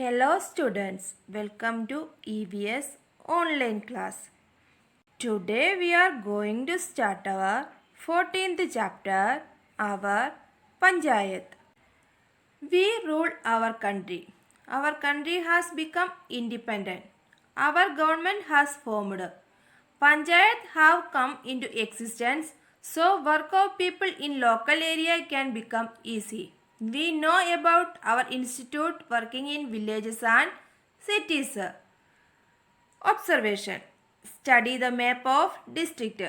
Hello students, welcome to EVS online class. Today we are going to start our 14th chapter, our Panchayat. We rule our country. Our country has become independent. Our government has formed. Panchayat have come into existence so work of people in local area can become easy. We know about our institute working in villages and cities. Observation. Study the map of district.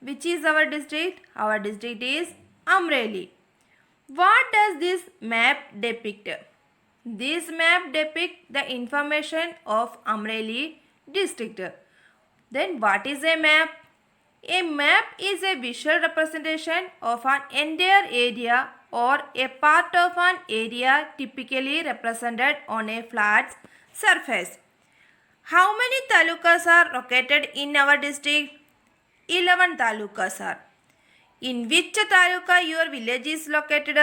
Which is our district? Our district is Amreli. What does this map depict? This map depicts the information of Amreli district. Then what is a map? A map is a visual representation of an entire area or a part of an area typically represented on a flat surface. How many talukas are located in our district? 11 talukas are. In which taluka your village is located?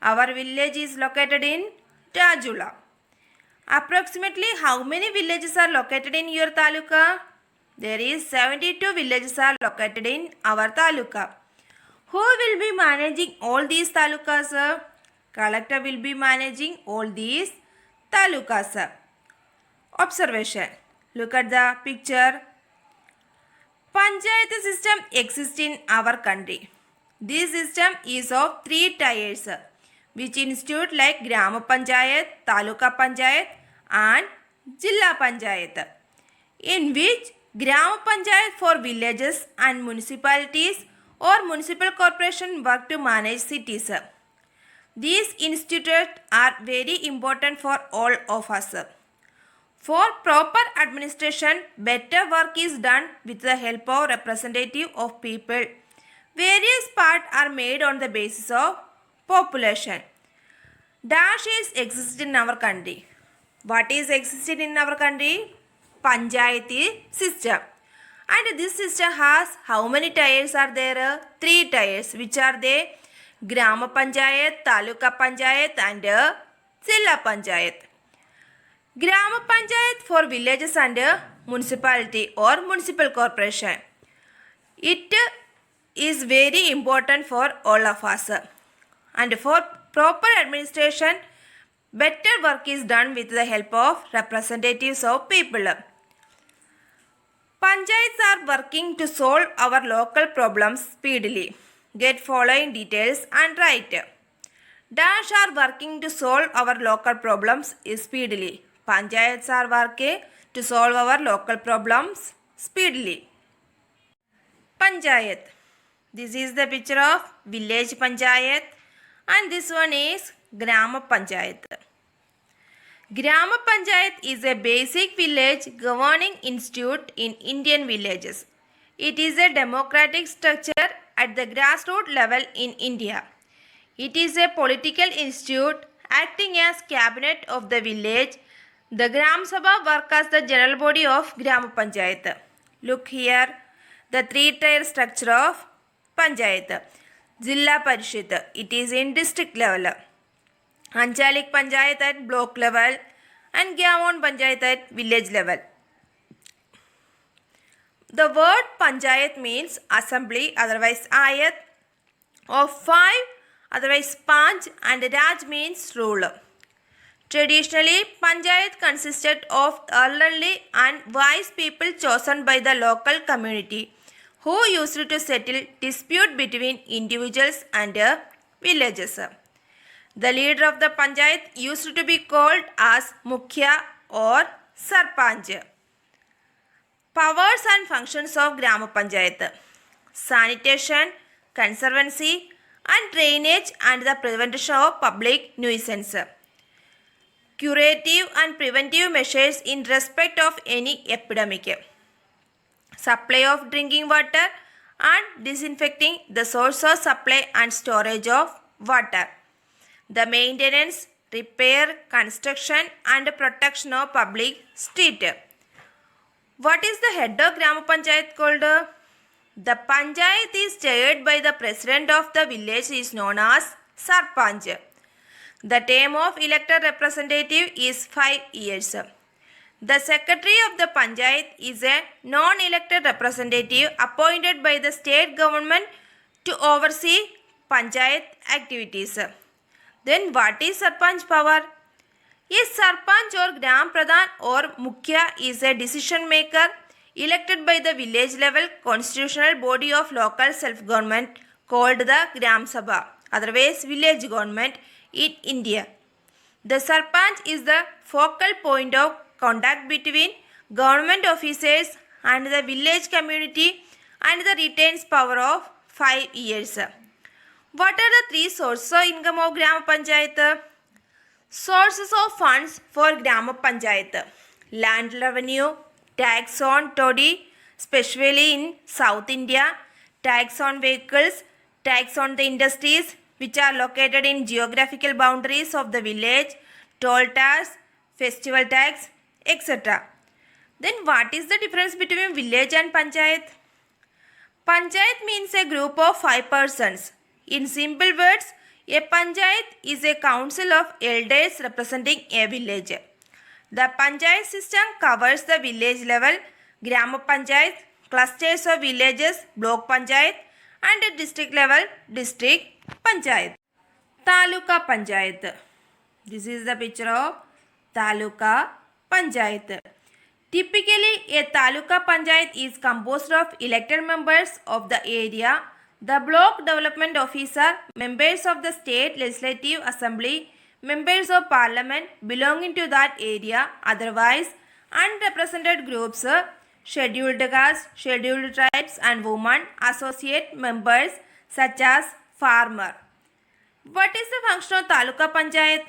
Our village is located in Rajula. Approximately how many villages are located in your taluka? There is 72 villages are located in our taluka. Who will be managing all these talukas? Collector will be managing all these talukas. Observation. Look at the picture. Panchayat system exists in our country. This system is of 3 tiers, which institute like Grama Panchayat, Taluka Panchayat and Jilla Panchayat, in which Grama Panchayat for villages and municipalities or municipal corporation work to manage cities. These institutes are very important for all of us. For proper administration, better work is done with the help of representative of people. Various parts are made on the basis of population. Dash is existed in our country. What is existed in our country? Panchayati system. And this system has how many tiers are there? 3 tiers. Which are they? Grama Panchayat, Taluka Panchayat and Zilla Panchayat. Grama Panchayat for villages and municipality or municipal corporation. It is very important for all of us. And for proper administration, better work is done with the help of representatives of people. Panchayats are working to solve our local problems speedily. Get following details and write. Dash are working to solve our local problems speedily. Panchayats are working to solve our local problems speedily. Panchayat. This is the picture of village Panchayat and this one is Grama Panchayat. Grama Panchayat is a basic village governing institute in Indian villages. It is a democratic structure at the grassroots level in India. It is a political institute acting as cabinet of the village. The Gram Sabha works as the general body of Grama Panchayat. Look here, the 3-tier structure of Panchayat. Jilla Parishad, it is in district level. Anchalik Panchayat at block level and Gyamon Panchayat at village level. The word Panchayat means assembly, otherwise Ayat, of 5, otherwise Panch, and Raj means rule. Traditionally, Panchayat consisted of elderly and wise people chosen by the local community who used to settle dispute between individuals and villages. The leader of the Panchayat used to be called as Mukhya or Sarpanch. Powers and functions of Grama Panchayat: sanitation, conservancy and drainage and the prevention of public nuisance. Curative and preventive measures in respect of any epidemic. Supply of drinking water and disinfecting the source of supply and storage of water. The maintenance, repair, construction and protection of public street. What is the head of Grama Panchayat called? The Panchayat is chaired by the president of the village is known as Sarpanch. The term of elected representative is 5 years. The secretary of the panchayat is a non-elected representative appointed by the state government to oversee panchayat activities. Then what is sarpanch power? A sarpanch or gram pradhan or mukhya is a decision maker elected by the village level constitutional body of local self-government called the Gram Sabha, otherwise village government in India. The sarpanch is the focal point of contact between government officers and the village community and the retains power of 5 years. What are the three sources of income of Gram Panchayat? Sources of funds for Gram Panchayat: land revenue, tax on toddy, especially in South India, tax on vehicles, tax on the industries which are located in geographical boundaries of the village, toll tax, festival tax, etc. Then what is the difference between village and panchayat? Panchayat means a group of 5 persons. In simple words, a panchayat is a council of elders representing a village. The panchayat system covers the village level, gram panchayat, clusters of villages, block panchayat, and at district level, district panchayat. Taluka panchayat. This is the picture of taluka panchayat. Typically, a taluka panchayat is composed of elected members of the area, the block development officer, members of the state legislative assembly, members of parliament belonging to that area, otherwise unrepresented groups, scheduled castes, scheduled tribes and women, associate members such as farmer. What is the function of taluka panchayat?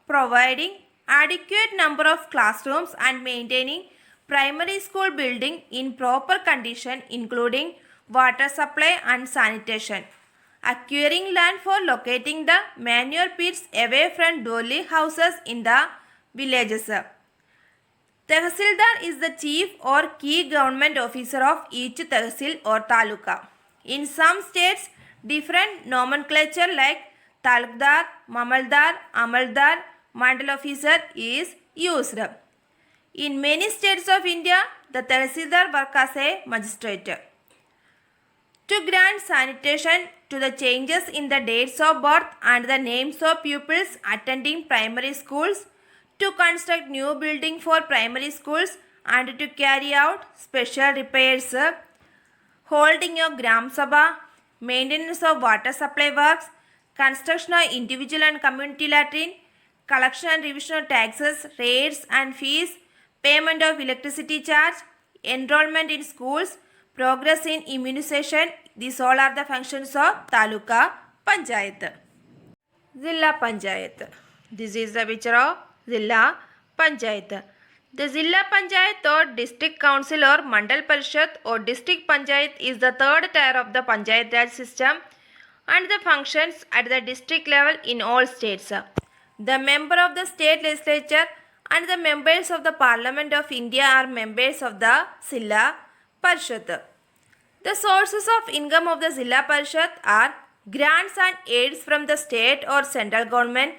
Providing adequate number of classrooms and maintaining primary school building in proper condition including water supply and sanitation. Acquiring land for locating the manure pits away from dwelling houses in the villages. Tehsildar is the chief or key government officer of each tehsil or taluka. In some states, different nomenclature like talukdar, mamaldar, amaldar, mandal officer is used. In many states of India, the tehsildar works as a magistrate. To grant sanitation to the changes in the dates of birth and the names of pupils attending primary schools, to construct new building for primary schools and to carry out special repairs, holding of Gram Sabha, maintenance of water supply works, construction of individual and community latrine, collection and revision of taxes, rates and fees, payment of electricity charge, enrollment in schools, progress in immunization. These all are the functions of Taluka Panchayat. Zilla Panchayat. This is the picture of Zilla Panchayat. The Zilla Panchayat or District Council or Mandal Parishad or District Panchayat is the third tier of the Panchayat Raj system and the functions at the district level in all states. The member of the state legislature and the members of the Parliament of India are members of the Zilla Parishad. The sources of income of the Zilla Parishad are grants and aids from the state or central government,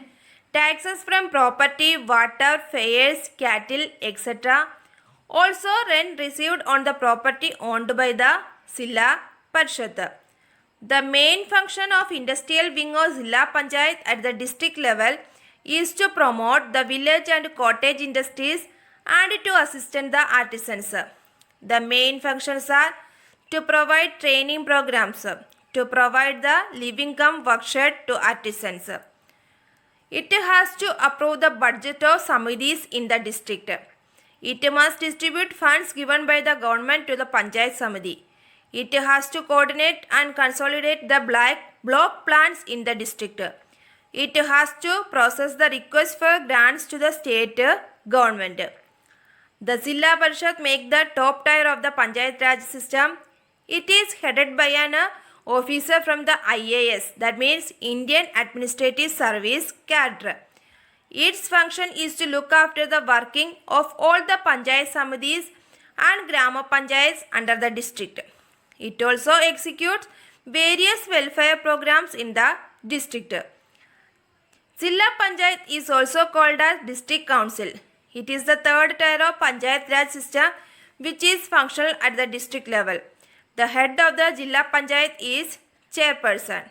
taxes from property, water, fares, cattle, etc. Also rent received on the property owned by the Zilla Parishad. The main function of industrial wing of Zilla Panchayat at the district level is to promote the village and cottage industries and to assist the artisans. The main functions are to provide training programs, to provide the living come workshed to artisans. It has to approve the budget of samidis in the district. It must distribute funds given by the government to the Panchayat Samidi. It has to coordinate and consolidate the block plans in the district. It has to process the request for grants to the state government. The Zilla Parishad make the top tier of the Panchayat Raj system. It is headed by an officer from the IAS, that means Indian Administrative Service cadre. Its function is to look after the working of all the Panchayat Samadhis and Grama Panchayats under the district. It also executes various welfare programs in the district. Zilla Panchayat is also called as District Council. It is the third tier of Panchayat Raj system which is functional at the district level. The head of the Jilla Panchayat is chairperson.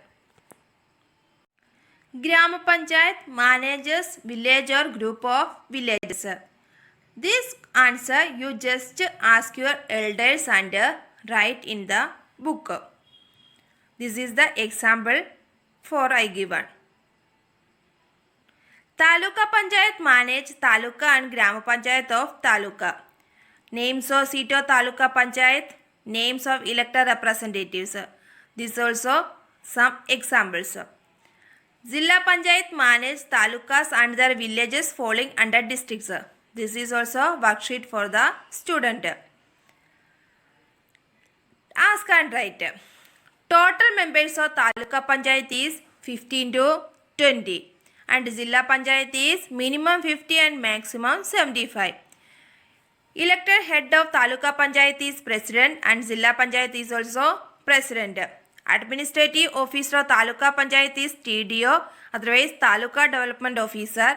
Grama Panchayat manages village or group of villages. This answer you just ask your elders and write in the book. This is the example for I given. Taluka Panchayat manage Taluka and Grama Panchayat of Taluka. Names of seat of Taluka Panchayat, names of elected representatives. This also some examples. Zilla Panchayat manage talukas and their villages falling under districts. This is also worksheet for the student. Ask and write. Total members of Taluka Panchayat is 15 to 20 and Zilla Panchayat is minimum 50 and maximum 75. Elected head of Taluka Panchayat is President and Zilla Panchayat is also President. Administrative Officer of Taluka Panchayat is TDO, otherwise Taluka Development Officer.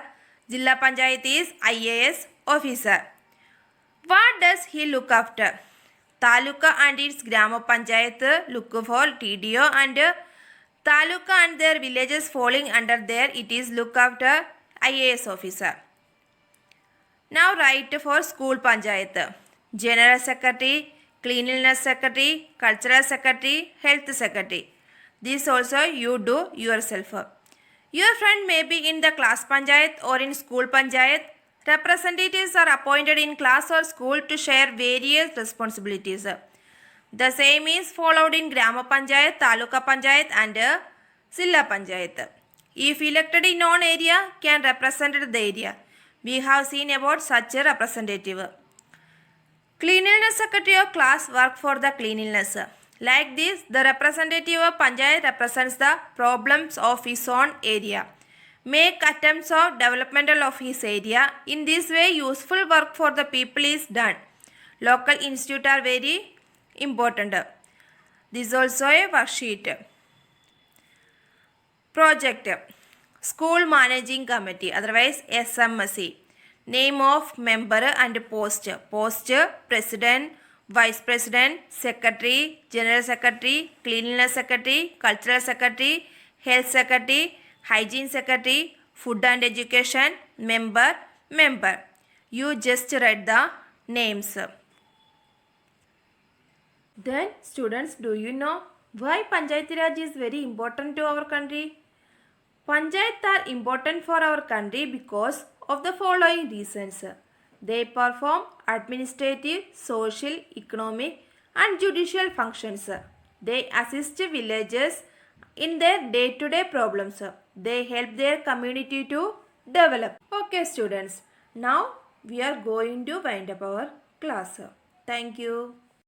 Jilla Panchayat is IAS Officer. What does he look after? Taluka and its Grama Panchayat look for TDO and Taluka and their villages falling under there it is look after IAS Officer. Now write for School Panchayat. General Secretary, Cleanliness Secretary, Cultural Secretary, Health Secretary. This also you do yourself. Your friend may be in the class panchayat or in school panchayat. Representatives are appointed in class or school to share various responsibilities. The same is followed in Grama Panchayat, Taluka Panchayat and Zilla Panchayat. If elected in own area, can represent the area. We have seen about such a representative. Cleanliness Secretary of class work for the cleanliness. Like this, the representative of Panchayat represents the problems of his own area. Make attempts of developmental of his area. In this way, useful work for the people is done. Local institutes are very important. This is also a worksheet. Project. School Managing Committee, otherwise SMC. Name of member and post. Post, President, Vice President, Secretary, General Secretary, Cleanliness Secretary, Cultural Secretary, Health Secretary, Hygiene Secretary, Food and Education, Member. You just read the names. Then students, do you know why Panchayati Raj is very important to our country? Panchayats are important for our country because of the following reasons. They perform administrative, social, economic and judicial functions. They assist villagers in their day-to-day problems. They help their community to develop. Okay students, now we are going to wind up our class. Thank you.